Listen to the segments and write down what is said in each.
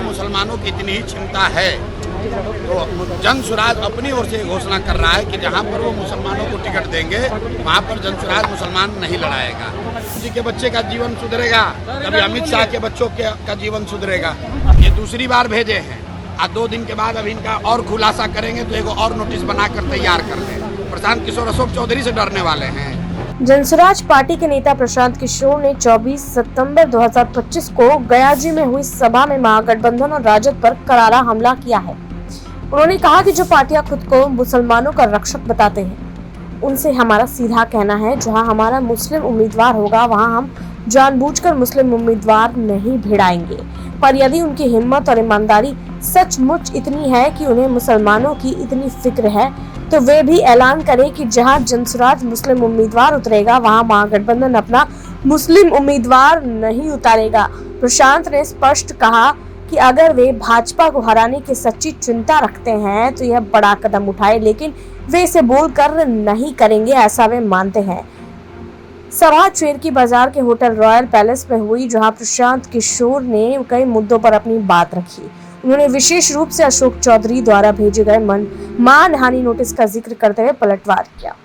मुसलमानों की इतनी ही चिंता है तो जन स्वराज अपनी ओर से घोषणा कर रहा है कि जहां पर वो मुसलमानों को टिकट देंगे वहां पर जन स्वराज मुसलमान नहीं लड़ाएगा। किसी के बच्चे का जीवन सुधरेगा, कभी अमित शाह के बच्चों का जीवन सुधरेगा। ये दूसरी बार भेजे हैं। आज 2 दिन के बाद अब इनका और खुलासा करेंगे तो एक और नोटिस बनाकर तैयार कर लें। प्रशांत किशोर अशोक चौधरी से डरने वाले हैं। जनसुराज पार्टी के नेता प्रशांत किशोर ने 24 सितंबर 2025 को गयाजी में हुई सभा में महागठबंधन और राजद पर करारा हमला किया है। उन्होंने कहा कि जो पार्टियां खुद को मुसलमानों का रक्षक बताते हैं उनसे हमारा सीधा कहना है, जहां हमारा मुस्लिम उम्मीदवार होगा वहां हम जानबूझकर मुस्लिम उम्मीदवार नहीं भिड़ाएंगे। पर यदि उनकी हिम्मत और ईमानदारी सचमुच इतनी है कि उन्हें मुसलमानों की इतनी फिक्र है तो वे भी ऐलान करें कि जहां जनसुराज मुस्लिम उम्मीदवार उतरेगा वहां महागठबंधन अपना मुस्लिम उम्मीदवार नहीं उतारेगा। प्रशांत ने स्पष्ट कहा कि अगर वे भाजपा को हराने की सच्ची चिंता रखते हैं तो यह बड़ा कदम उठाए, लेकिन वे इसे बोलकर नहीं करेंगे, ऐसा वे मानते हैं। सभा चेरकी बाजार के होटल रॉयल पैलेस में हुई, जहां प्रशांत किशोर ने कई मुद्दों पर अपनी बात रखी। उन्होंने विशेष रूप से अशोक चौधरी द्वारा भेजे गए मानहानि नोटिस का जिक्र करते हुए पलटवार किया।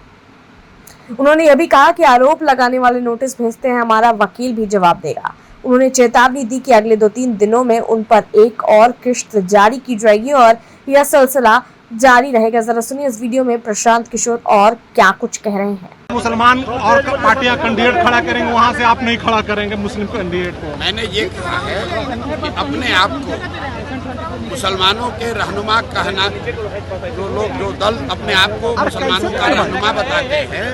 उन्होंने यह भी कहा कि आरोप लगाने वाले नोटिस भेजते हैं, हमारा वकील भी जवाब देगा। उन्होंने चेतावनी दी कि अगले 2-3 दिनों में उन पर एक और किश्त जारी की जाएगी और यह सिलसिला जारी रहेगा। जरा सुनिए इस वीडियो में प्रशांत किशोर और क्या कुछ कह रहे हैं। मुसलमान और पार्टियां कैंडिडेट खड़ा करेंगे, वहां से आप नहीं खड़ा करेंगे मुस्लिम कैंडिडेट को। मैंने ये कहा है कि अपने आप को मुसलमानों के रहनुमा कहना, जो दल अपने आप को मुसलमानों का रहनुमा बताते हैं,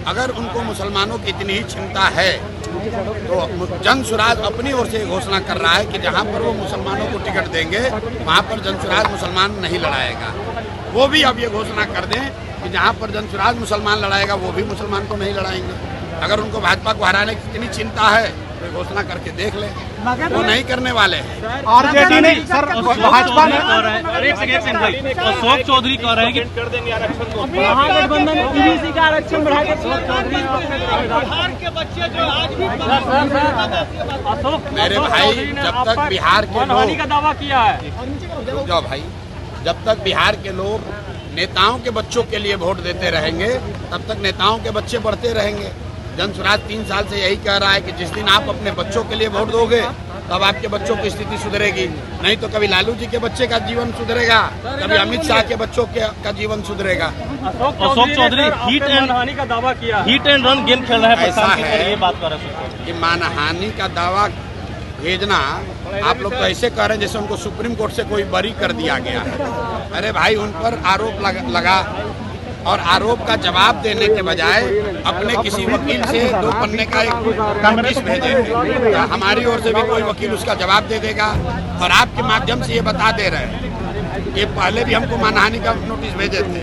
अगर उनको मुसलमानों की इतनी ही चिंता है तो जन स्वराज अपनी ओर से घोषणा कर रहा है कि जहां पर वो मुसलमानों को टिकट देंगे वहां पर जन स्वराज मुसलमान नहीं लड़ाएगा। वो भी अब ये घोषणा कर दें कि जहां पर जन स्वराज मुसलमान लड़ाएगा वो भी मुसलमान को नहीं लड़ाएंगे। अगर उनको भाजपा को हराने की इतनी चिंता है तो घोषणा करके देख ले, वो नहीं करने वाले हैं। आरजेडी ने सर भाजपा ने अशोक चौधरी कह रहे हैं कि कर देंगे आरक्षण को, महागठबंधन ओबीसी का आरक्षण बढ़ा के बिहार के बच्चे जो आज भी मेरे भाई, जब तक बिहार के लोग का दावा किया है, जाओ भाई, जब तक बिहार के लोग नेताओं के बच्चों के लिए वोट देते रहेंगे तब तक नेताओं के बच्चे बढ़ते रहेंगे। जन स्वराज 3 साल से यही कह रहा है कि जिस दिन आप अपने बच्चों के लिए वोट दोगे तब आपके बच्चों की स्थिति सुधरेगी, नहीं तो कभी लालू जी के बच्चे का जीवन सुधरेगा, कभी अमित शाह के बच्चों का जीवन सुधरेगा। अशोक चौधरी हिट एंड हानि का दावा किया, हिट एंड रन गेम खेल रहा है। ऐसा है ये बात कर रहे हैं कि मानहानि का दावा भेजना, आप लोग तो ऐसे कह रहे हैं जैसे उनको सुप्रीम कोर्ट से कोई बरी कर दिया गया है। अरे भाई, उन पर आरोप लगा और आरोप का जवाब देने के बजाय अपने किसी वकील से 2 पन्ने का एक नोटिस भेजे हैं। हमारी ओर से भी कोई वकील उसका जवाब दे देगा और आपके माध्यम से ये बता दे रहे हैं, ये पहले भी हमको मानहानि का नोटिस भेजे थे,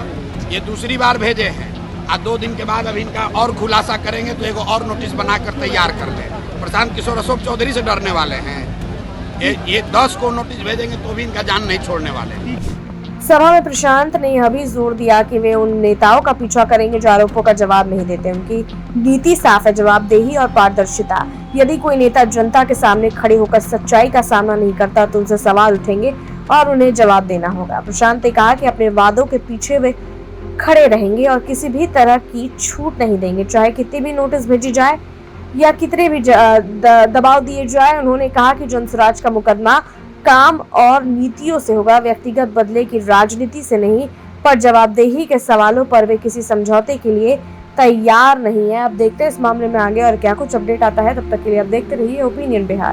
ये दूसरी बार भेजे हैं। आज 2 दिन के बाद अब इनका और खुलासा करेंगे तो एक और नोटिस बनाकर तैयार कर लें। प्रशांत किशोर अशोक चौधरी से डरने वाले हैं। ये 10 को नोटिस भेजेंगे तो भी इनका जान नहीं छोड़ने वाले। सभा में प्रशांत ने यह भी जोर दिया कि वे उन नेताओं का पीछा करेंगे जो आरोपों का जवाब नहीं देते। उनकी नीति साफ है, जवाबदेही और पारदर्शिता। यदि कोई नेता जनता के सामने खड़े होकर सच्चाई का सामना नहीं करता तो उनसे सवाल उठेंगे और उन्हें जवाब देना होगा। प्रशांत ने कहा कि अपने वादों के पीछे वे खड़े रहेंगे और किसी भी तरह की छूट नहीं देंगे, चाहे कितनी भी नोटिस भेजी जाए या कितने भी दबाव दिए जाए। उन्होंने कहा कि जनसुराज का मुकदमा काम और नीतियों से होगा, व्यक्तिगत बदले की राजनीति से नहीं, पर जवाबदेही के सवालों पर वे किसी समझौते के लिए तैयार नहीं है। अब देखते हैं इस मामले में आगे और क्या कुछ अपडेट आता है। तब तक के लिए आप देखते रहिए ओपिनियन बिहार।